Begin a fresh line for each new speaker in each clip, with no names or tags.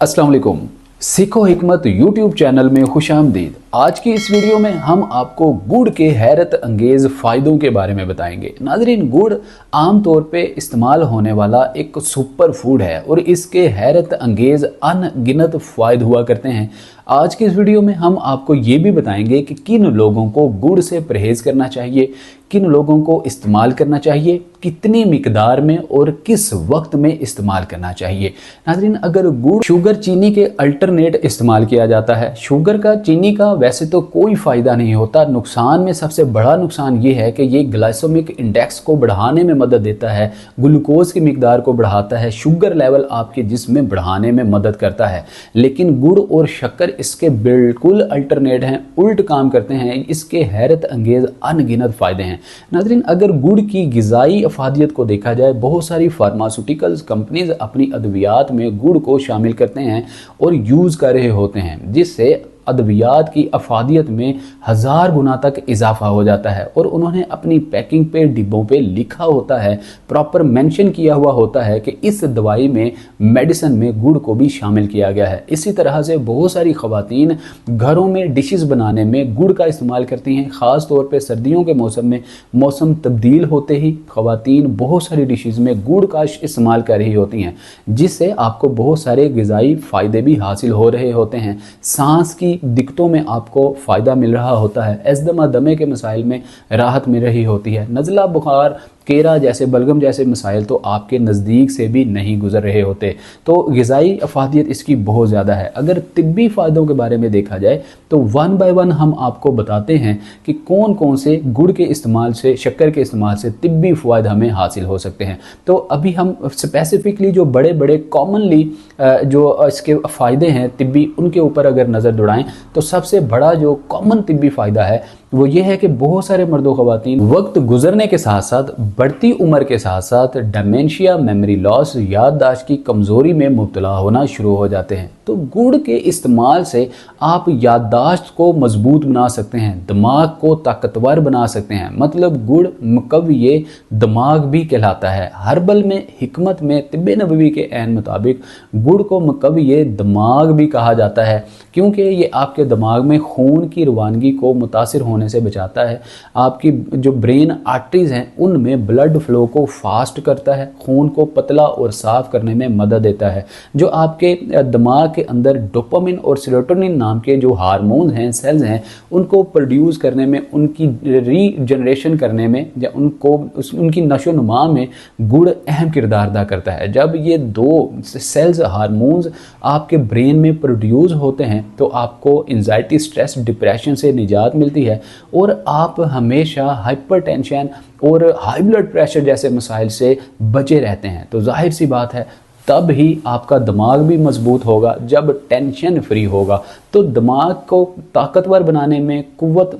अस्सलाम वालेकुम। सीखो हिकमत यूट्यूब चैनल में खुशामदीद। आज की इस वीडियो में हम आपको गुड़ के हैरत अंगेज़ फ़ायदों के बारे में बताएंगे। नाज़रीन, गुड़ आम तौर पे इस्तेमाल होने वाला एक सुपर फूड है और इसके हैरत अंगेज़ अनगिनत फ़ायदे हुआ करते हैं। आज की इस वीडियो में हम आपको ये भी बताएंगे कि किन लोगों को गुड़ से परहेज़ करना चाहिए, किन लोगों को इस्तेमाल करना चाहिए, कितनी मिकदार में और किस वक्त में इस्तेमाल करना चाहिए। नाज़रीन, अगर गुड़ शुगर चीनी के अल्टरनेट इस्तेमाल किया जाता है, शुगर का चीनी का वैसे तो कोई फ़ायदा नहीं होता। नुकसान में सबसे बड़ा नुकसान ये है कि ये ग्लाइसेमिक इंडेक्स को बढ़ाने में मदद देता है, ग्लूकोज की मिकदार को बढ़ाता है, शुगर लेवल आपके जिस्म में बढ़ाने में मदद करता है। लेकिन गुड़ और शक्कर इसके बिल्कुल अल्टरनेट हैं, उल्ट काम करते हैं। इसके हैरत अंगेज़ अनगिनत फ़ायदे हैं। नाज़रीन, अगर गुड़ की ग़िज़ाई अफादियत को देखा जाए, बहुत सारी फार्मास्यूटिकल्स कंपनीज अपनी अद्वियात में गुड़ को शामिल करते हैं और यूज़ कर रहे होते हैं, जिससे अद्वियात की अफादियत में 1000 गुना तक इजाफा हो जाता है। और उन्होंने अपनी पैकिंग पे, डिब्बों पे लिखा होता है, प्रॉपर मेंशन किया हुआ होता है कि इस दवाई में, मेडिसिन में गुड़ को भी शामिल किया गया है। इसी तरह से बहुत सारी ख़वातीन घरों में डिशेस बनाने में गुड़ का इस्तेमाल करती हैं। ख़ास तौर पे सर्दियों के मौसम में, मौसम तब्दील होते ही ख़वातीन बहुत सारी डिशेस में गुड़ का इस्तेमाल कर रही होती हैं, जिससे आपको बहुत सारे ग़िज़ाई फ़ायदे भी हासिल हो रहे होते हैं। सांस की दिक्कतों में आपको फ़ायदा मिल रहा होता है, एज़दमा दमे के मसाइल में राहत मिल रही होती है, नज़ला बुखार, केरा जैसे, बलगम जैसे मसाइल तो आपके नज़दीक से भी नहीं गुजर रहे होते। तो ग़िज़ाई अफादियत इसकी बहुत ज़्यादा है। अगर तिब्बी फ़ायदों के बारे में देखा जाए तो वन बाय वन हम आपको बताते हैं कि कौन कौन से गुड़ के इस्तेमाल से, शक्कर के इस्तेमाल से तिब्बी फ़ायदे हमें हासिल हो सकते हैं। तो अभी हम स्पेसिफ़िकली जो बड़े बड़े कॉमनली जो इसके फ़ायदे हैं तिब्बी, उनके ऊपर अगर नज़र दौड़ाएँ तो सबसे बड़ा जो कॉमन तिब्बी फ़ायदा है वो ये है कि बहुत सारे मर्दों ख़वातीन वक्त गुजरने के साथ साथ, बढ़ती उम्र के साथ साथ डिमेंशिया, मेमोरी लॉस, याददाश्त की कमज़ोरी में मुब्तला होना शुरू हो जाते हैं। तो गुड़ के इस्तेमाल से आप याददाश्त को मजबूत बना सकते हैं, दिमाग को ताकतवर बना सकते हैं। मतलब गुड़ मुक़व्वी दिमाग भी कहलाता है। हर्बल में, हिकमत में, तिब्ब नबवी के ऐन मुताबिक गुड़ को मुक़व्वी दिमाग भी कहा जाता है, क्योंकि ये आपके दिमाग में खून की रवानगी को मुतासिर होने से बचाता है। आपकी जो ब्रेन आर्टरीज हैं उनमें ब्लड फ्लो को फास्ट करता है, खून को पतला और साफ करने में मदद देता है। जो आपके दिमाग के अंदर डोपामिन और सेरोटोनिन नाम के जो हार्मोन हैं, सेल्स हैं, उनको प्रोड्यूस करने में, उनकी रीजनरेशन करने में या उनकी नशो नुमा में गुड़ अहम किरदार अदा करता है। जब ये दो सेल्स, हार्मोन्स आपके ब्रेन में प्रोड्यूस होते हैं तो आपको एंजाइटी, स्ट्रेस, डिप्रेशन से निजात मिलती है और आप हमेशा हाइपरटेंशन और हाई ब्लड प्रेशर जैसे मसाइल से बचे रहते हैं। तो जाहिर सी बात है, तब ही आपका दिमाग भी मजबूत होगा जब टेंशन फ्री होगा। तो दिमाग को ताकतवर बनाने में, कुव्वत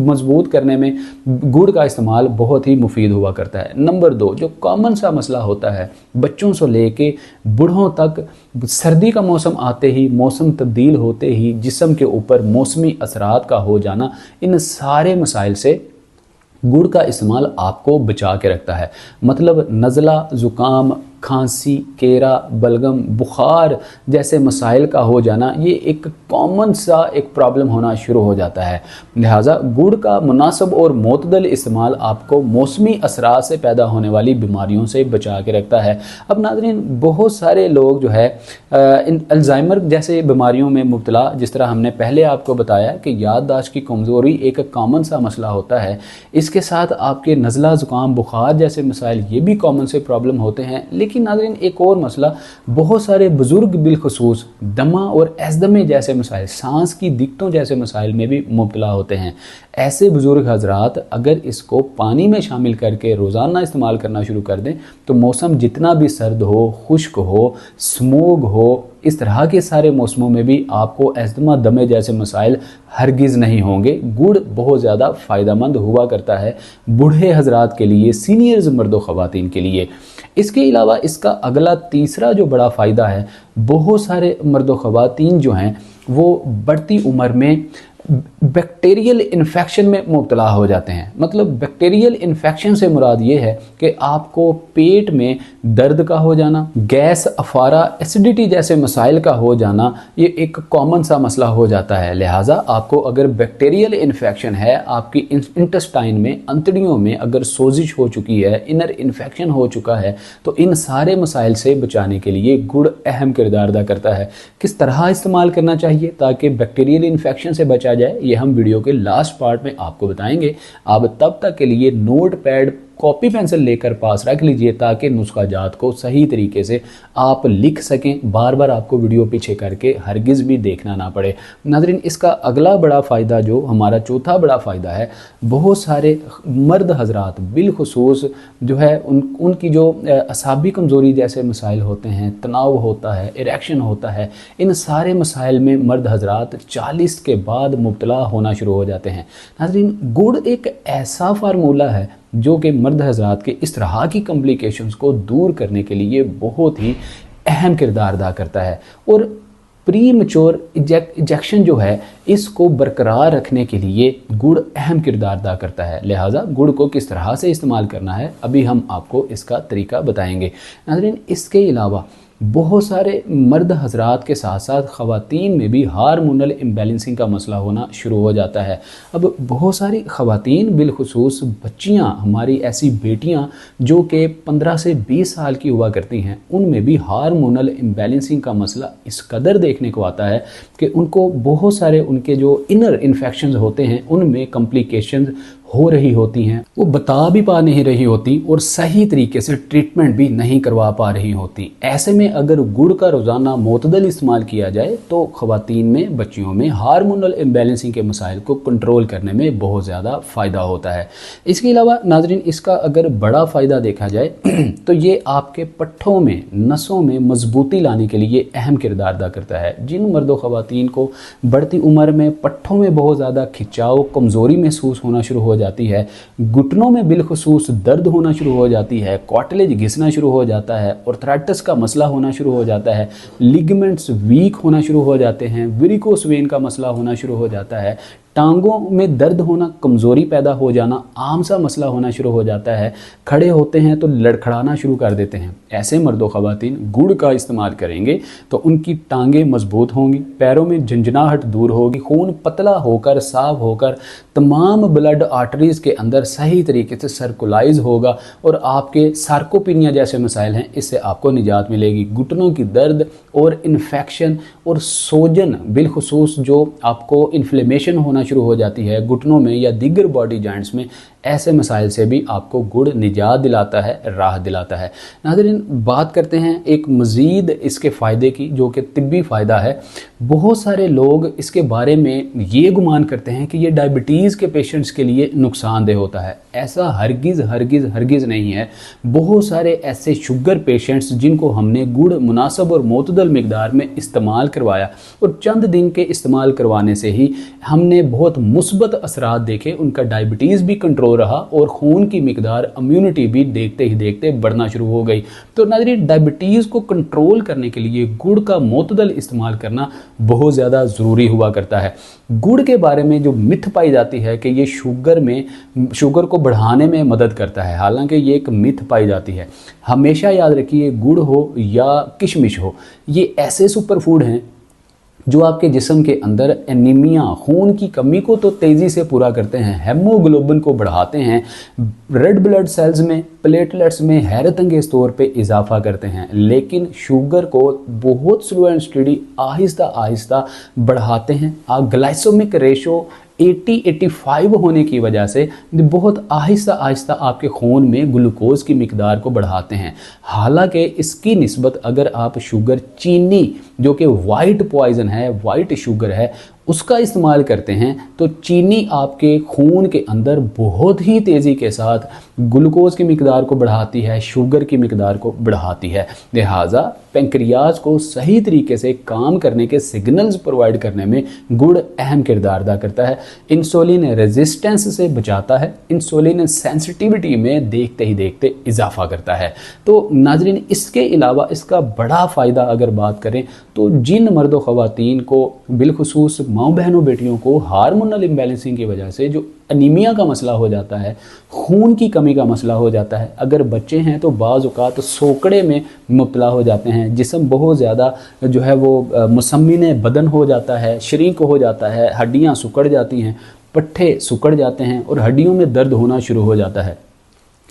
मजबूत करने में गुड़ का इस्तेमाल बहुत ही मुफीद हुआ करता है। नंबर 2, जो कॉमन सा मसला होता है बच्चों से लेके बूढ़ों तक, सर्दी का मौसम आते ही, मौसम तब्दील होते ही जिस्म के ऊपर मौसमी असरात का हो जाना, इन सारे मसाइल से गुड़ का इस्तेमाल आपको बचा के रखता है। मतलब नज़ला, ज़ुकाम, खांसी, केरा, बलगम, बुखार जैसे मसाइल का हो जाना, ये एक कॉमन सा एक प्रॉब्लम होना शुरू हो जाता है। लिहाजा गुड़ का मुनासिब और मोतदल इस्तेमाल आपको मौसमी असरात से पैदा होने वाली बीमारियों से बचा के रखता है। अब नाज़रीन, बहुत सारे लोग जो है इन अल्जाइमर जैसे बीमारियों में मुब्तला, जिस तरह हमने पहले आपको बताया कि याददाश्त की कमज़ोरी एक कॉमन सा मसला होता है, इसके साथ आपके नज़ला, ज़ुकाम, बुखार जैसे मसाइल ये भी कॉमन से प्रॉब्लम होते हैं। लेकिन नाज़रीन, एक और मसला, बहुत सारे बुजुर्ग बिलखुसूस दमा और एज़दमे जैसे मसाइल, सांस की दिक्कतों जैसे मसाइल में भी मुब्तला होते हैं। ऐसे बुजुर्ग हजरात अगर इसको पानी में शामिल करके रोज़ाना इस्तेमाल करना शुरू कर दें तो मौसम जितना भी सर्द हो, खुश्क हो, स्मोग हो, इस तरह के सारे मौसमों में भी आपको एज़दमा, दमे जैसे मसाइल हरगिज़ नहीं होंगे। गुड़ बहुत ज़्यादा फ़ायदेमंद हुआ करता है बूढ़े हजरात के लिए, सीनियर्स मर्दों ख़वातीन के लिए। इसके अलावा इसका अगला तीसरा जो बड़ा फ़ायदा है, बहुत सारे मर्दों ख़वातीन जो हैं वो बढ़ती उम्र में बैक्टीरियल इन्फेक्शन में मुब्तला हो जाते हैं। मतलब बैक्टीरियल इन्फेक्शन से मुराद ये है कि आपको पेट में दर्द का हो जाना, गैस, अफारा, एसिडिटी जैसे मसाइल का हो जाना, ये एक कॉमन सा मसला हो जाता है। लिहाजा आपको अगर बैक्टीरियल इन्फेक्शन है, आपकी इंटेस्टाइन में, अंतड़ियों में अगर सोजिश हो चुकी है, इनर इन्फेक्शन हो चुका है, तो इन सारे मसाइल से बचाने के लिए गुड़ अहम किरदार अदा करता है। किस तरह इस्तेमाल करना चाहिए ताकि बैक्टीरियल इन्फेक्शन से बचा जाए, ये हम वीडियो के लास्ट पार्ट में आपको बताएंगे। आप तब तक के लिए नोट पैड, कॉपी पेंसिल लेकर पास रख लीजिए ताकि नुस्खा जात को सही तरीके से आप लिख सकें। बार बार आपको वीडियो पीछे करके हरगिज़ भी देखना ना पड़े। नाज़रीन, इसका अगला बड़ा फ़ायदा, जो हमारा चौथा बड़ा फ़ायदा है, बहुत सारे मर्द हजरात बिलखुसूस जो है उनकी जो असाबी कमज़ोरी जैसे मसाइल होते हैं, तनाव होता है, इरेक्शन होता है, इन सारे मसाइल में मर्द हजरात 40 के बाद मुब्तला होना शुरू हो जाते हैं। नाज़रीन, गुड़ एक ऐसा फार्मूला है जो कि मर्द हजरात के इस तरह की कॉम्प्लिकेशंस को दूर करने के लिए बहुत ही अहम किरदार अदा करता है। और प्री मैच्योर इजेक्शन जो है, इसको बरकरार रखने के लिए गुड़ अहम किरदार अदा करता है। लिहाजा गुड़ को किस तरह से इस्तेमाल करना है, अभी हम आपको इसका तरीका बताएंगे। नाज़रीन, इसके अलावा बहुत सारे मर्द हजरात के साथ साथ ख़वातीन में भी हार्मोनल इम्बैलेंसिंग का मसला होना शुरू हो जाता है। अब बहुत सारी ख़वातीन, बिलखुसूस बच्चियां, हमारी ऐसी बेटियां जो कि 15 से 20 साल की हुआ करती हैं, उनमें भी हार्मोनल इम्बैलेंसिंग का मसला इस कदर देखने को आता है कि उनको बहुत सारे उनके जो इनर इन्फेक्शंस होते हैं उनमें कॉम्प्लिकेशंस हो रही होती हैं, वो बता भी पा नहीं रही होती और सही तरीके से ट्रीटमेंट भी नहीं करवा पा रही होती। ऐसे में अगर गुड़ का रोज़ाना मोतदल इस्तेमाल किया जाए तो ख़वातीन में, बच्चियों में हार्मोनल इम्बैलेंसिंग के मसाइल को कंट्रोल करने में बहुत ज़्यादा फ़ायदा होता है। इसके अलावा नाज़रीन, इसका अगर बड़ा फ़ायदा देखा जाए तो ये आपके पट्ठों में, नसों में मजबूती लाने के लिए अहम किरदार अदा करता है। जिन मर्दों ख़वातीन को बढ़ती उम्र में पट्ठों में बहुत ज़्यादा खिंचाव, कमज़ोरी महसूस होना शुरू हो जाती है, घुटनों में बिलखुसूस दर्द होना शुरू हो जाती है, कार्टिलेज घिसना शुरू हो जाता है, आर्थराइटिस का मसला होना शुरू हो जाता है, लिगामेंट्स वीक होना शुरू हो जाते हैं, वेरिकोस वेन का मसला होना शुरू हो जाता है, टांगों में दर्द होना, कमज़ोरी पैदा हो जाना आम सा मसला होना शुरू हो जाता है, खड़े होते हैं तो लड़खड़ाना शुरू कर देते हैं। ऐसे मर्दों ख़वातीन गुड़ का इस्तेमाल करेंगे तो उनकी टांगें मजबूत होंगी, पैरों में झंझनाहट दूर होगी, खून पतला होकर, साफ होकर तमाम ब्लड आर्टरीज़ के अंदर सही तरीके से सर्कुलाइज होगा और आपके सार्कोपीनिया जैसे मसाइल हैं, इससे आपको निजात मिलेगी। घुटनों की दर्द और इन्फेक्शन और सोजन, बिलखुसूस जो आपको इन्फ्लेमेशन होना शुरू हो जाती है घुटनों में या दीगर बॉडी जॉइंट्स में, ऐसे मसाइल से भी आपको गुड़ निजात दिलाता है, राहत दिलाता है। नाज़रीन, बात करते हैं एक मज़ीद इसके फ़ायदे की, जो कि तिब्बी फ़ायदा है। बहुत सारे लोग इसके बारे में ये गुमान करते हैं कि ये डायबिटीज़ के पेशेंट्स के लिए नुकसानदेह होता है। ऐसा हरगिज़ हरगिज़ हरगिज़ नहीं है। बहुत सारे ऐसे शुगर पेशेंट्स जिनको हमने गुड़ मुनासब और मोतदल मिकदार में इस्तेमाल करवाया और चंद दिन के इस्तेमाल करवाने से ही हमने बहुत मुस्बत असरात देखे, उनका डायबिटीज़ भी कंट्रोल रहा और खून की मिकदार, इम्यूनिटी भी देखते ही देखते बढ़ना शुरू हो गई। तो नाज़रीन, डायबिटीज़ को कंट्रोल करने के लिए गुड़ का मोतदल इस्तेमाल करना बहुत ज़्यादा ज़रूरी हुआ करता है। गुड़ के बारे में जो मिथ पाई जाती है कि ये शुगर को बढ़ाने में मदद करता है, हालांकि ये एक मिथ पाई जाती है। हमेशा याद रखिए, गुड़ हो या किशमिश हो, ये ऐसे सुपर फूड हैं जो आपके जिस्म के अंदर एनीमिया, खून की कमी को तो तेज़ी से पूरा करते हैं, हेमोग्लोबिन को बढ़ाते हैं, रेड ब्लड सेल्स में, प्लेटलेट्स में हैरत अंगेज तौर पे इजाफा करते हैं, लेकिन शुगर को बहुत slow and study, Aahista Aahista बढ़ाते हैं। ग्लाइसेमिक रेशो 80-85 होने की वजह से बहुत आहिस्ता आहिस्ता आपके खून में ग्लूकोज की मिकदार को बढ़ाते हैं। हालांकि इसकी निस्बत अगर आप शुगर, चीनी जो कि वाइट पॉइजन है, वाइट शुगर है, उसका इस्तेमाल करते हैं तो चीनी आपके खून के अंदर बहुत ही तेज़ी के साथ ग्लूकोज की मिकदार को बढ़ाती है, शुगर की मिकदार को बढ़ाती है। लिहाजा पेंक्रियाज को सही तरीके से काम करने के सिग्नल्स प्रोवाइड करने में गुड़ अहम किरदार अदा करता है। इंसुलिन रेजिस्टेंस से बचाता है, इंसुलिन सेंसिटिविटी में देखते ही देखते इजाफा करता है। तो नाजरीन, इसके अलावा इसका बड़ा फ़ायदा अगर बात करें तो जिन मर्दों ख़वातीन को बिलखुसूस माँ बहनों बेटियों को हार्मोनल इम्बैलेंसिंग की वजह से जो अनीमिया का मसला हो जाता है, खून की कमी का मसला हो जाता है, अगर बच्चे हैं तो बाज़ औक़ात सोकड़े में मुब्तला हो जाते हैं, जिस्म बहुत ज़्यादा जो है वो मुसम्मिन बदन हो जाता है, श्रिंक हो जाता है, हड्डियाँ सिकुड़ जाती हैं, पट्ठे सिकुड़ जाते हैं और हड्डियों में दर्द होना शुरू हो जाता है।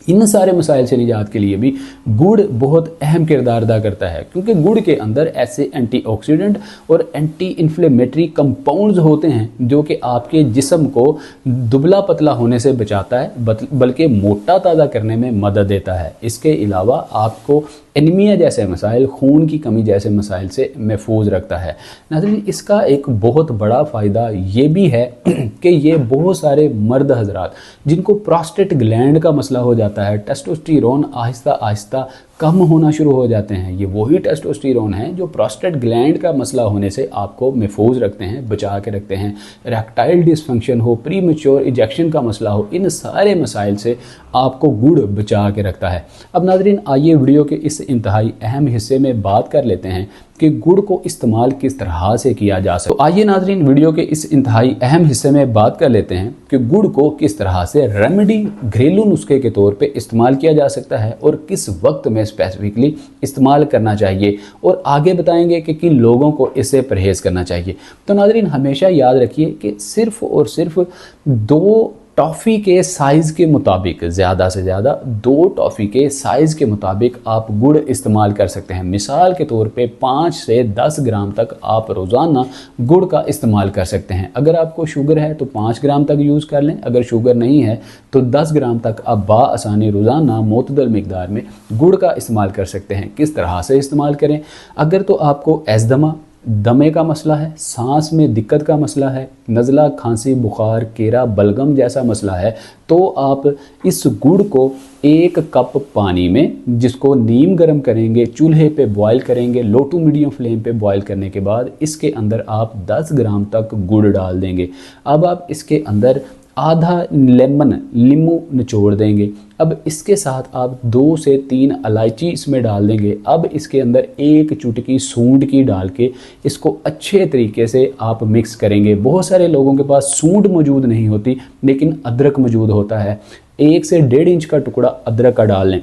इन सारे मसाइल से निजात के लिए भी गुड़ बहुत अहम किरदार अदा करता है, क्योंकि गुड़ के अंदर ऐसे एंटीऑक्सीडेंट और एंटी इन्फ्लेमेटरी कंपाउंड्स होते हैं जो कि आपके जिस्म को दुबला पतला होने से बचाता है, बल्कि मोटा ताज़ा करने में मदद देता है। इसके अलावा आपको एनीमिया जैसे मसाइल, खून की कमी जैसे मसाइल से महफूज रखता है। नाज़रीन, इसका एक बहुत बड़ा फ़ायदा ये भी है कि ये बहुत सारे मर्द हजरात जिनको प्रोस्टेट ग्लैंड का मसला हो जाता है, टेस्टोस्टेरोन आहिस्ता आहिस्ता कम होना शुरू हो जाते हैं, ये वही टेस्टोस्टेरोन है जो प्रोस्टेट ग्लैंड का मसला होने से आपको महफूज रखते हैं, बचा के रखते हैं। इरेक्टाइल डिसफंक्शन हो, प्री मैच्योर इजेक्शन का मसला हो, इन सारे मसाइल से आपको गुड़ बचा के रखता है। अब नाज़रीन, आइए वीडियो के इस इंतहाई अहम हिस्से में बात कर लेते हैं कि गुड़ को इस्तेमाल किस तरह से किया जा सकता है। तो आइए नाज़रीन, वीडियो के इस इंतहाई अहम हिस्से में बात कर लेते हैं कि गुड़ को किस तरह से रेमेडी, घरेलू नुस्खे के तौर पे इस्तेमाल किया जा सकता है और किस वक्त में स्पेसिफिकली इस्तेमाल करना चाहिए, और आगे बताएंगे कि किन लोगों को इससे परहेज़ करना चाहिए। तो नाज़रीन, हमेशा याद रखिए कि सिर्फ़ और सिर्फ 2 टॉफ़ी के साइज़ के मुताबिक, ज़्यादा से ज़्यादा 2 टॉफ़ी के साइज़ के मुताबिक आप गुड़ इस्तेमाल कर सकते हैं। मिसाल के तौर पे 5 से 10 ग्राम तक आप रोज़ाना गुड़ का इस्तेमाल कर सकते हैं। अगर आपको शुगर है तो 5 ग्राम तक यूज़ कर लें, अगर शुगर नहीं है तो 10 ग्राम तक आप बाआसानी रोज़ाना मोतदल मिकदार में गुड़ का इस्तेमाल कर सकते हैं। किस तरह से इस्तेमाल करें? अगर तो आपको एज़दमा, दमे का मसला है, सांस में दिक्कत का मसला है, नज़ला, खांसी, बुखार, केरा, बलगम जैसा मसला है, तो आप इस गुड़ को 1 कप पानी में, जिसको नीम गर्म करेंगे, चूल्हे पे बॉयल करेंगे, लो टू मीडियम फ्लेम पे बॉयल करने के बाद इसके अंदर आप 10 ग्राम तक गुड़ डाल देंगे। अब आप इसके अंदर आधा नींबू निचोड़ देंगे। अब इसके साथ आप 2 से 3 इलायची इसमें डाल देंगे। अब इसके अंदर 1 चुटकी सूंड की डाल के इसको अच्छे तरीके से आप मिक्स करेंगे। बहुत सारे लोगों के पास सूंड मौजूद नहीं होती, लेकिन अदरक मौजूद होता है। 1 से 1.5 इंच का टुकड़ा अदरक का डाल लें।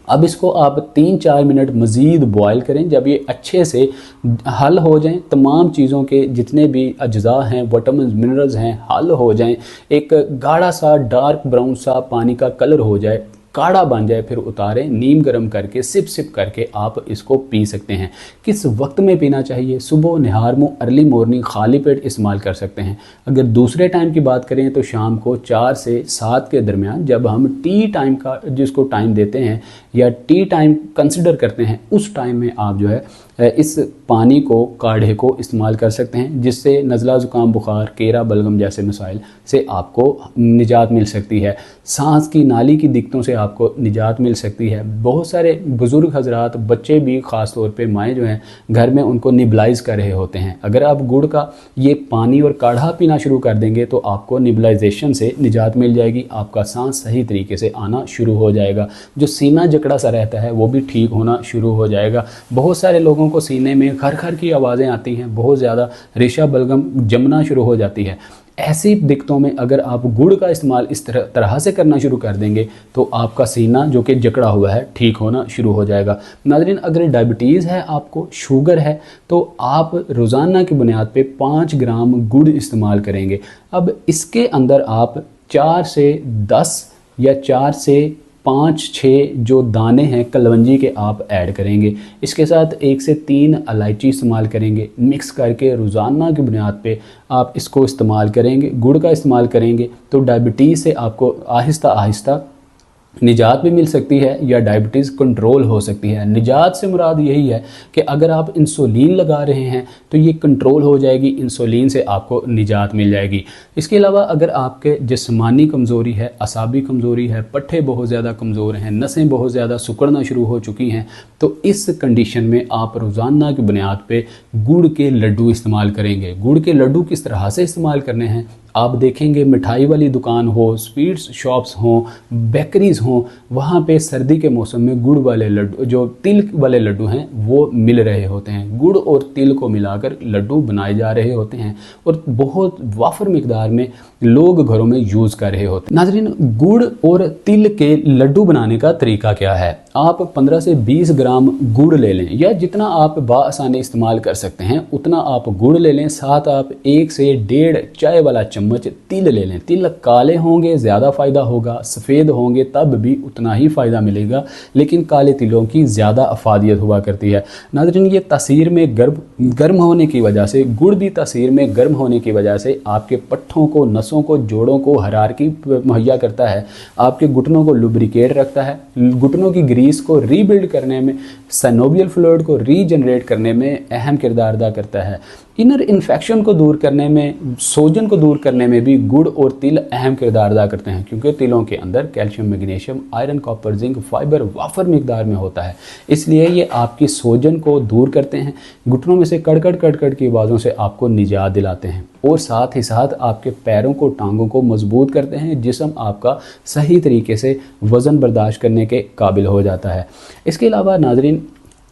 अब इसको आप 3-4 मिनट मज़ीद बॉयल करें। जब ये अच्छे से हल हो जाएं, तमाम चीज़ों के जितने भी अज्जा हैं, विटामिन मिनरल्स हैं, हल हो जाएं, एक गाढ़ा सा डार्क ब्राउन सा पानी का कलर हो जाए, काढ़ा बन जाए, फिर उतारें। नीम गर्म करके सिप सिप करके आप इसको पी सकते हैं। किस वक्त में पीना चाहिए? सुबह, निहार मुँह, अर्ली मॉर्निंग, खाली पेट इस्तेमाल कर सकते हैं। अगर दूसरे टाइम की बात करें तो शाम को 4 से 7 के दरमियान, जब हम टी टाइम का जिसको टाइम देते हैं या टी टाइम कंसिडर करते हैं, उस टाइम में आप जो है इस पानी को, काढ़े को इस्तेमाल कर सकते हैं, जिससे नज़ला, ज़ुकाम, बुखार, केरा, बलगम जैसे मसाइल से आपको निजात मिल सकती है। सांस की नाली की दिक्कतों से आपको निजात मिल सकती है। बहुत सारे बुज़ुर्ग हजरात, बच्चे भी ख़ास तौर पे, माएँ जो हैं घर में, उनको निबलाइज़ कर रहे होते हैं। अगर आप गुड़ का ये पानी और काढ़ा पीना शुरू कर देंगे तो आपको निबलाइजेशन से निजात मिल जाएगी। आपका सांस सही तरीके से आना शुरू हो जाएगा। जो सीना जकड़ा सा रहता है वो भी ठीक होना शुरू हो जाएगा। बहुत सारे लोगों को सीने में खर खर की आवाज़ें आती हैं, बहुत ज़्यादा रेशा बलगम जमना शुरू हो जाती है। ऐसी दिक्कतों में अगर आप गुड़ का इस्तेमाल इस तरह से करना शुरू कर देंगे तो आपका सीना जो कि जकड़ा हुआ है ठीक होना शुरू हो जाएगा। नाज़रीन, अगर डायबिटीज़ है, आपको शुगर है, तो आप रोज़ाना की बुनियाद पे 5 ग्राम गुड़ इस्तेमाल करेंगे। अब इसके अंदर आप 4 से 10 या 4 से 5-6 जो दाने हैं कलवंजी के आप ऐड करेंगे। इसके साथ 1 से 3 इलायची इस्तेमाल करेंगे। मिक्स करके रोज़ाना की बुनियाद पे आप इसको इस्तेमाल करेंगे, गुड़ का इस्तेमाल करेंगे, तो डायबिटीज़ से आपको आहिस्ता आहिस्ता निजात भी मिल सकती है या डायबिटीज़ कंट्रोल हो सकती है। निजात से मुराद यही है कि अगर आप इंसुलिन लगा रहे हैं तो ये कंट्रोल हो जाएगी, इंसुलिन से आपको निजात मिल जाएगी। इसके अलावा अगर आपके जिस्मानी कमज़ोरी है, असाबी कमज़ोरी है, पट्ठे बहुत ज़्यादा कमज़ोर हैं, नसें बहुत ज़्यादा सिकुड़ना शुरू हो चुकी हैं, तो इस कंडीशन में आप रोज़ाना की बुनियाद पे गुड़ के लड्डू इस्तेमाल करेंगे। गुड़ के लड्डू किस तरह से इस्तेमाल करने हैं आप देखेंगे मिठाई वाली दुकान हो, स्वीट्स शॉप्स हों, बेकरीज़ हों, वहाँ पे सर्दी के मौसम में गुड़ वाले लड्डू, जो तिल वाले लड्डू हैं, वो मिल रहे होते हैं। गुड़ और तिल को मिलाकर लड्डू बनाए जा रहे होते हैं और बहुत वाफर मिकदार में लोग घरों में यूज़ कर रहे होते हैं। नाज़रीन, गुड़ और तिल के लड्डू बनाने का तरीका क्या है? आप 15 से 20 ग्राम गुड़ ले लें, या जितना आप बाआसानी इस्तेमाल कर सकते हैं उतना आप गुड़ ले लें। साथ आप 1 से 1.5 चाय वाला चम्मच तिल ले लें। तिल काले होंगे ज़्यादा फ़ायदा होगा, सफ़ेद होंगे तब भी उतना ही फ़ायदा मिलेगा, लेकिन काले तिलों की ज़्यादा अफादियत हुआ करती है। नाज़रीन, ये तासीर में गर्म होने की वजह से, गुड़ भी तासीर में गर्म होने की वजह से आपके पट्ठों को, नसों को, जोड़ों को हरारकी मुहैया करता है, आपके घुटनों को लुब्रिकेट रखता है, घुटनों की ग्रीस को रीबिल्ड करने में, साइनोवियल फ्लूइड को रीजनरेट करने में अहम किरदार अदा करता है। इनर इन्फेक्शन को दूर करने में, सोजन को दूर करने में भी गुड़ और तिल अहम किरदार अदा करते हैं, क्योंकि तिलों के अंदर calcium, magnesium, iron, copper, zinc, fibre वाफर मिकदार में होता है। इसलिए ये आपकी सोजन को दूर करते हैं, घुटनों में से कड़कड़ कड़कड़ की आवाज़ों से आपको निजात दिलाते हैं और साथ ही साथ आपके पैरों को, टांगों को मजबूत करते हैं। जिस्म आपका सही तरीके से वज़न बर्दाश्त करने के काबिल हो जाता है। इसके अलावा नाज़रीन,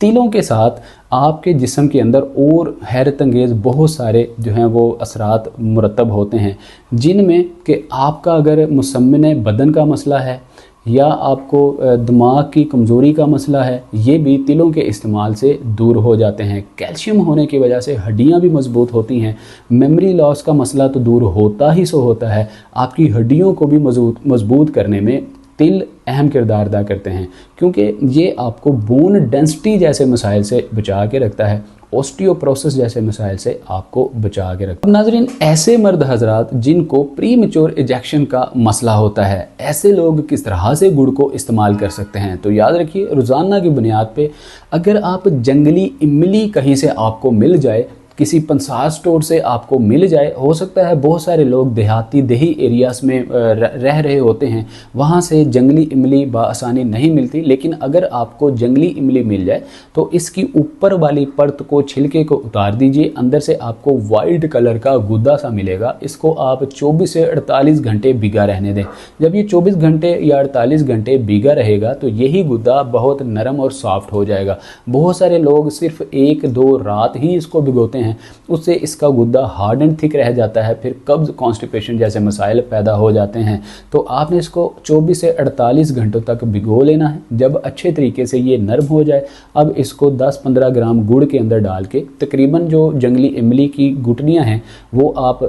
तिलों के साथ आपके जिस्म के अंदर और हैरत अंगेज़ बहुत सारे जो हैं वो असरात मुरतब होते हैं, जिनमें कि आपका अगर मुसम्मन बदन का मसला है या आपको दिमाग की कमज़ोरी का मसला है, ये भी तिलों के इस्तेमाल से दूर हो जाते हैं। कैल्शियम होने की वजह से हड्डियां भी मजबूत होती हैं। मेमोरी लॉस का मसला तो दूर होता ही सो होता है, आपकी हड्डियों को भी मजबूत करने में तिल अहम किरदार अदा करते हैं, क्योंकि ये आपको बोन डेंसिटी जैसे मसाइल से बचा के रखता है, ऑस्टियोप्रोसिस जैसे मसाइल से आपको बचा के रखता है। नाज़रीन, ऐसे मर्द हजरात जिनको प्री मैच्योर इजेक्शन का मसला होता है, ऐसे लोग किस तरह से गुड़ को इस्तेमाल कर सकते हैं? तो याद रखिए, रोज़ाना की बुनियाद पे अगर आप जंगली इमली कहीं से आपको मिल जाए, किसी पंसार स्टोर से आपको मिल जाए, हो सकता है बहुत सारे लोग देही एरियाज़ में रह रहे होते हैं, वहाँ से जंगली इमली बआसानी नहीं मिलती, लेकिन अगर आपको जंगली इमली मिल जाए तो इसकी ऊपर वाली परत को, छिलके को उतार दीजिए, अंदर से आपको वाइट कलर का गुद्दा सा मिलेगा। इसको आप 24 से 48 घंटे भिगा रहने दें। जब ये 24 घंटे या 48 घंटे भिगा रहेगा तो यही गुद्दा बहुत नरम और सॉफ्ट हो जाएगा। बहुत सारे लोग सिर्फ 1-2 रात ही इसको भिगोते हैं, उससे इसका गुद्दा हार्ड एंड थिक रह जाता है, फिर कब्ज, कॉन्स्टिपेशन जैसे मसाइल पैदा हो जाते हैं। तो आपने इसको 24 से 48 घंटों तक भिगो लेना है। जब अच्छे तरीके से ये नरम हो जाए, अब इसको 10-15 ग्राम गुड़ के अंदर डाल के, तकरीबन जो जंगली इमली की गुठलियाँ हैं वो आप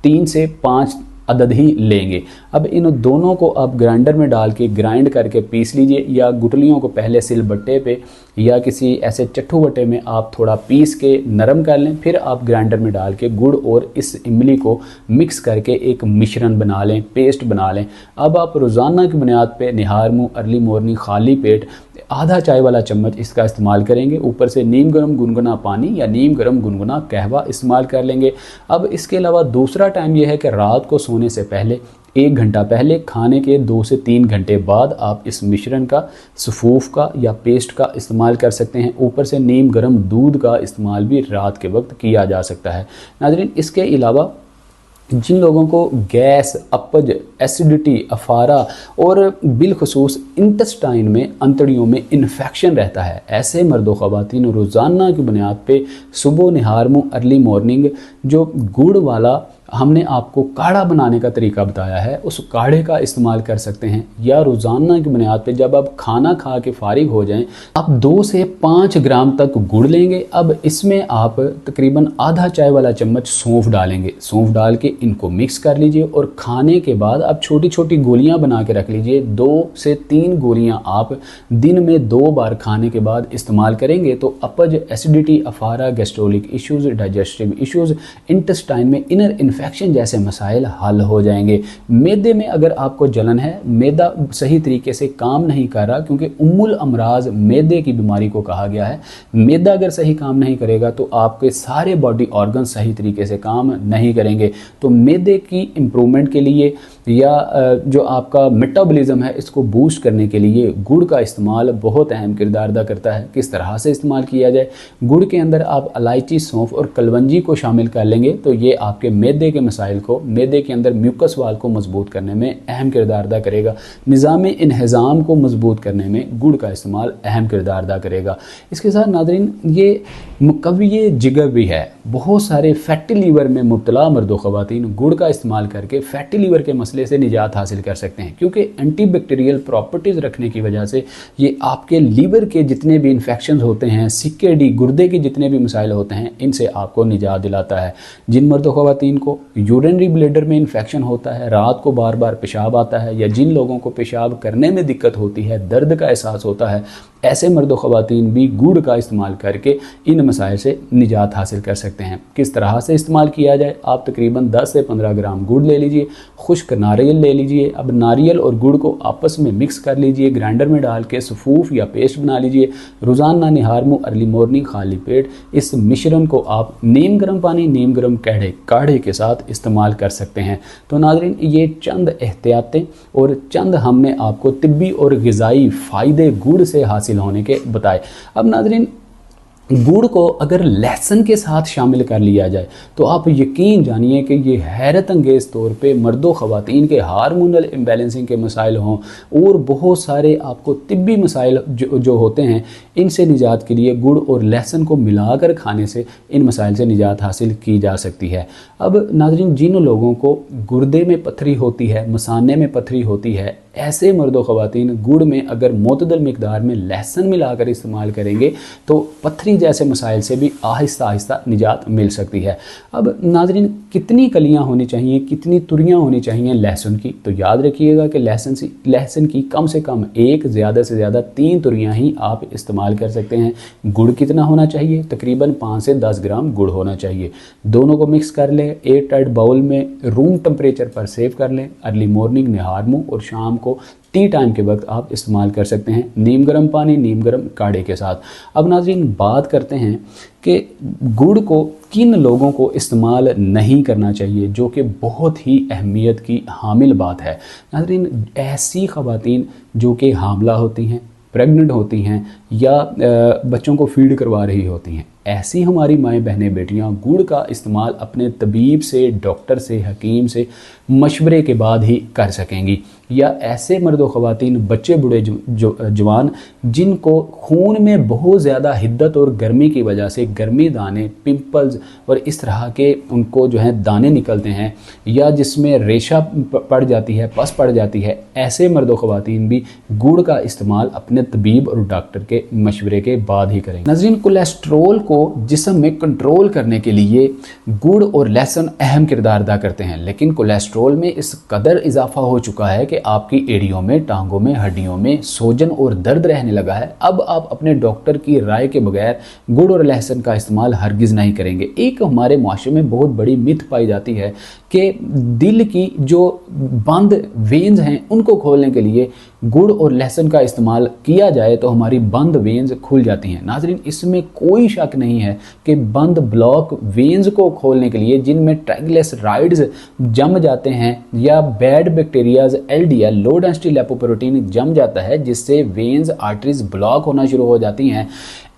3 से 5 अदद ही लेंगे। अब इन दोनों को आप ग्राइंडर में डाल के ग्राइंड करके पीस लीजिए, या गुठलियों को पहले सिलबट्टे पे या किसी ऐसे चट्टू बट्टे में आप थोड़ा पीस के नरम कर लें, फिर आप ग्राइंडर में डाल के गुड़ और इस इमली को मिक्स करके एक मिश्रण बना लें, पेस्ट बना लें। अब आप रोज़ाना की बुनियाद पे निहार मुँह, अर्ली मॉर्निंग, खाली पेट आधा चाय वाला चम्मच इसका इस्तेमाल करेंगे। ऊपर से नीम गर्म गुनगुना पानी या नीम गर्म गुनगुना कहवा इस्तेमाल कर लेंगे। अब इसके अलावा दूसरा टाइम यह है कि रात को सोने से पहले 1 घंटा पहले, खाने के 2 से 3 घंटे बाद आप इस मिश्रण का, सफ़ूफ का या पेस्ट का इस्तेमाल कर सकते हैं। ऊपर से नीम गर्म दूध का इस्तेमाल भी रात के वक्त किया जा सकता है। नाज़रीन, इसके अलावा जिन लोगों को गैस, अपज, एसिडिटी, अफारा और बिलखसूस इंटेस्टाइन में, अंतड़ियों में इन्फेक्शन रहता है, ऐसे मर्दों ख़वातीन रोज़ाना की बुनियाद पे सुबह निहार मुँह, अर्ली मॉर्निंग जो गुड़ वाला हमने आपको काढ़ा बनाने का तरीका बताया है, उस काढ़े का इस्तेमाल कर सकते हैं। या रोज़ाना की बुनियाद पे जब आप खाना खा के फारिग हो जाएं, आप 2 से 5 ग्राम तक गुड़ लेंगे। अब इसमें आप तकरीबन आधा चाय वाला चम्मच सौंफ डालेंगे। सौंफ डाल के इनको मिक्स कर लीजिए और खाने के बाद आप छोटी छोटी गोलियां बना के रख लीजिए। 2 से 3 गोलियां आप दिन में 2 बार खाने के बाद इस्तेमाल करेंगे तो अपज, एसिडिटी, अफारा, गैस्ट्रोलिक इश्यूज़, डाइजेस्टिव इश्यूज़, इंटेस्टाइन में इनर इन्फेक्शन जैसे मसाइल हल हो जाएंगे। मैदे में अगर आपको जलन है, मैदा सही तरीके से काम नहीं कर रहा, क्योंकि उम्मुल अमराज मैदे की बीमारी को कहा गया है। मैदा अगर सही काम नहीं करेगा तो आपके सारे बॉडी ऑर्गन सही तरीके से काम नहीं करेंगे। तो मैदे की इम्प्रूवमेंट के लिए या जो आपका मेटाबॉलिज्म है इसको बूस्ट करने के लिए गुड़ का इस्तेमाल बहुत अहम किरदार अदा करता है। किस तरह से इस्तेमाल किया जाए? गुड़ के अंदर आप इलायची, सौंफ और कलवंजी को शामिल कर लेंगे तो ये आपके मैदे मैदे के मसाइल को, मैदे के अंदर म्यूकस वाल को मजबूत करने में अहम किरदार अदा करेगा। निज़ाम इन्हिज़ाम को मजबूत करने में गुड़ का इस्तेमाल अहम किरदार अदा करेगा। इसके साथ नाज़रीन ये मुक़व्वी जिगर भी है। बहुत सारे फैटी लीवर में मुब्तला मर्द व ख़वातीन गुड़ का इस्तेमाल करके फैटी लीवर के मसले से निजात हासिल कर सकते हैं, क्योंकि एंटीबैक्टीरियल प्रॉपर्टीज़ रखने की वजह से ये आपके लीवर के जितने भी इन्फेक्शन होते हैं, CKD गुर्दे के जितने भी मसाइल होते हैं, इनसे आपको निजात दिलाता है। जिन मर्द व ख़वातीन को यूरिनरी ब्लैडर में इन्फेक्शन होता है, रात को बार बार पेशाब आता है, या जिन लोगों को पेशाब करने में दिक्कत होती है, दर्द का एहसास होता है, ऐसे मर्द व ख़वातीन भी गुड़ का इस्तेमाल करके इन मसाइल से निजात हासिल कर सकते हैं। किस तरह से इस्तेमाल किया जाए? आप तकरीबन 10 से 15 ग्राम गुड़ ले लीजिए, खुश्क नारियल ले लीजिए। अब नारियल और गुड़ को आपस में मिक्स कर लीजिए, ग्राइंडर में डाल के सफ़ूफ या पेस्ट बना लीजिए। रोज़ाना निहार मुँह अर्ली मॉर्निंग खाली पेट इस मिश्रण को आप नीम गर्म पानी, नीम गर्म काढ़े के साथ इस्तेमाल कर सकते हैं। तो नाज़रीन, ये चंद एहतियातें और चंद हमने आपको तिब्बी और ग़िज़ाई फ़ायदे गुड़ से हासिल होने के बताए। अब नाज़रीन, गुड़ को अगर लहसुन के साथ शामिल कर लिया जाए तो आप यकीन जानिए कि ये हैरत अंगेज़ तौर पे मर्दों ख़वातीन के हार्मोनल इम्बैलेंसिंग के मसाइल हों और बहुत सारे आपको तिब्बी मसाइल जो होते हैं, इनसे निजात के लिए गुड़ और लहसुन को मिलाकर खाने से इन मसाइल से निजात हासिल की जा सकती है। अब नाज़रीन, जिन लोगों को गुर्दे में पथरी होती है, मसाने में पथरी होती है, ऐसे मर्दों ख़वातीन गुड़ में अगर मोतदल मिकदार में लहसुन मिलाकर इस्तेमाल करेंगे तो पथरी जैसे मसाइल से भी आहिस्ता आहिस्ता निजात मिल सकती है। अब नाज़रीन, कितनी कलियां होनी चाहिए, कितनी तुरियां होनी चाहिए लहसुन की? तो याद रखिएगा कि लहसुन की कम से कम 1, ज़्यादा से ज़्यादा 3 तुरियां ही आप इस्तेमाल कर सकते हैं। गुड़ कितना होना चाहिए? तकरीबन 5 से 10 ग्राम गुड़ होना चाहिए। दोनों को मिक्स कर लें, एयर टाइट बाउल में रूम टेम्परेचर पर सेव कर लें। अर्ली मॉर्निंग निहार मुँह और शाम को टी टाइम के वक्त आप इस्तेमाल कर सकते हैं, नीम गर्म पानी, नीम गर्म काढ़े के साथ। अब नाज़रीन, बात करते हैं कि गुड़ को किन लोगों को इस्तेमाल नहीं करना चाहिए, जो कि बहुत ही अहमियत की हामिल बात है। नाज़रीन, ऐसी ख़वातीन जो कि हामला होती हैं, प्रेग्नेंट होती हैं या बच्चों को फीड करवा रही होती हैं, ऐसी हमारी माएँ बहनें बेटियां गुड़ का इस्तेमाल अपने तबीब से, डॉक्टर से, हकीम से मशवरे के बाद ही कर सकेंगी। या ऐसे मर्द व ख़वातीन, बच्चे बूढ़े जवान जिनको खून में बहुत ज़्यादा हिद्दत और गर्मी की वजह से गर्मी दाने, पिंपल्स और इस तरह के उनको जो है दाने निकलते हैं, या जिसमें रेशा पड़ जाती है, पस पड़ जाती है, ऐसे मर्द व ख़वातीन भी गुड़ का इस्तेमाल अपने तबीब और डॉक्टर के मशवरे के बाद ही करेंगे। नाज़रीन, कोलेस्ट्रोल को जिस्म में कंट्रोल करने के लिए गुड़ और लहसुन अहम किरदार अदा करते हैं, लेकिन कोलेस्ट्रोल में इस कदर इजाफा हो चुका है कि आपकी एड़ियों में, टांगों में, हड्डियों में सोजन और दर्द रहने लगा है। अब आप अपने डॉक्टर की राय के बगैर गुड़ और लहसुन का इस्तेमाल हरगिज़ नहीं करेंगे। एक हमारे माशरे में बहुत बड़ी मिथ पाई जाती है कि दिल की जो बंद वेन्स हैं उनको खोलने के लिए गुड़ और लहसुन का इस्तेमाल किया जाए तो हमारी बंद वेन्स खुल जाती हैं। नाज़रीन, इसमें कोई शक नहीं है कि बंद ब्लॉक वेन्स को खोलने के लिए, जिनमें ट्राइग्लिसराइड्स जम जाते हैं या bad bacterias LDL, low density lipoprotein जम जाता है, जिससे वेन्स, आर्टरीज ब्लॉक होना शुरू हो जाती हैं,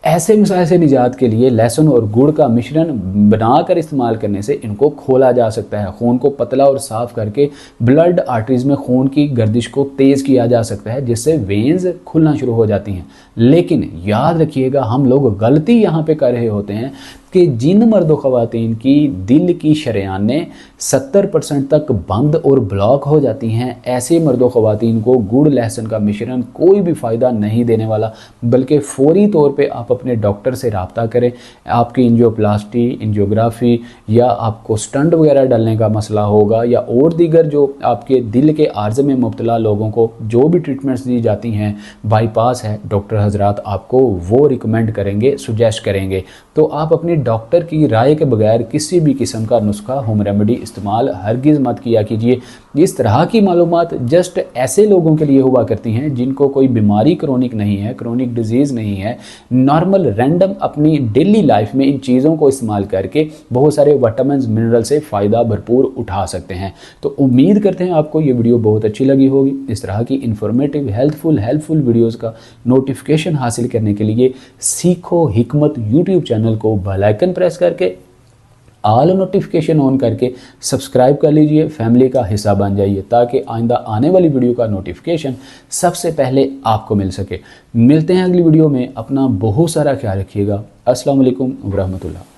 ऐसे मसाइल से निजात के लिए लहसुन और गुड़ का मिश्रण बनाकर इस्तेमाल करने से इनको खोला जा सकता है। खून को पतला और साफ करके ब्लड आर्टरीज में खून की गर्दिश को तेज़ किया जा सकता है, जिससे वेन्स खुलना शुरू हो जाती हैं। लेकिन याद रखिएगा, हम लोग गलती यहाँ पे कर रहे होते हैं कि जिन मर्द ख़वातीन की दिल की शरेआनें 70% तक बंद और ब्लॉक हो जाती हैं, ऐसे मर्द ख़वातीन को गुड़ लहसुन का मिश्रण कोई भी फ़ायदा नहीं देने वाला, बल्कि फ़ौरी तौर पे आप अपने डॉक्टर से रब्ता करें। आपकी एंजियोप्लास्टी, एंजियोग्राफी या आपको स्टंट वगैरह डालने का मसला होगा, या और दीगर जो आपके दिल के आर्ज़े में मुब्तला लोगों को जो भी ट्रीटमेंट्स दी जाती हैं, बाईपास है, डॉक्टर हजरात आपको वो रिकमेंड करेंगे, सुजेस्ट करेंगे। तो आप अपनी डॉक्टर की राय के बगैर किसी भी किस्म का नुस्खा, होम रेमेडी इस्तेमाल हरगिज़ मत किया कीजिए। इस तरह की मालूमात जस्ट ऐसे लोगों के लिए हुआ करती हैं जिनको कोई बीमारी क्रोनिक नहीं है, क्रोनिक डिजीज़ नहीं है, नॉर्मल रैंडम अपनी डेली लाइफ में इन चीज़ों को इस्तेमाल करके बहुत सारे विटामिन मिनरल से फ़ायदा भरपूर उठा सकते हैं। तो उम्मीद करते हैं आपको ये वीडियो बहुत अच्छी लगी होगी। इस तरह की इन्फॉर्मेटिव, हेल्पफुल वीडियोज़ का नोटिफिकेशन हासिल करने के लिए सीखो हिकमत यूट्यूब चैनल को बेल आइकन प्रेस करके ऑल नोटिफिकेशन ऑन करके सब्सक्राइब कर लीजिए, फैमिली का हिस्सा बन जाइए ताकि आइंदा आने वाली वीडियो का नोटिफिकेशन सबसे पहले आपको मिल सके। मिलते हैं अगली वीडियो में, अपना बहुत सारा ख्याल रखिएगा। अस्सलाम वालेकुम व रहमतुल्लाह।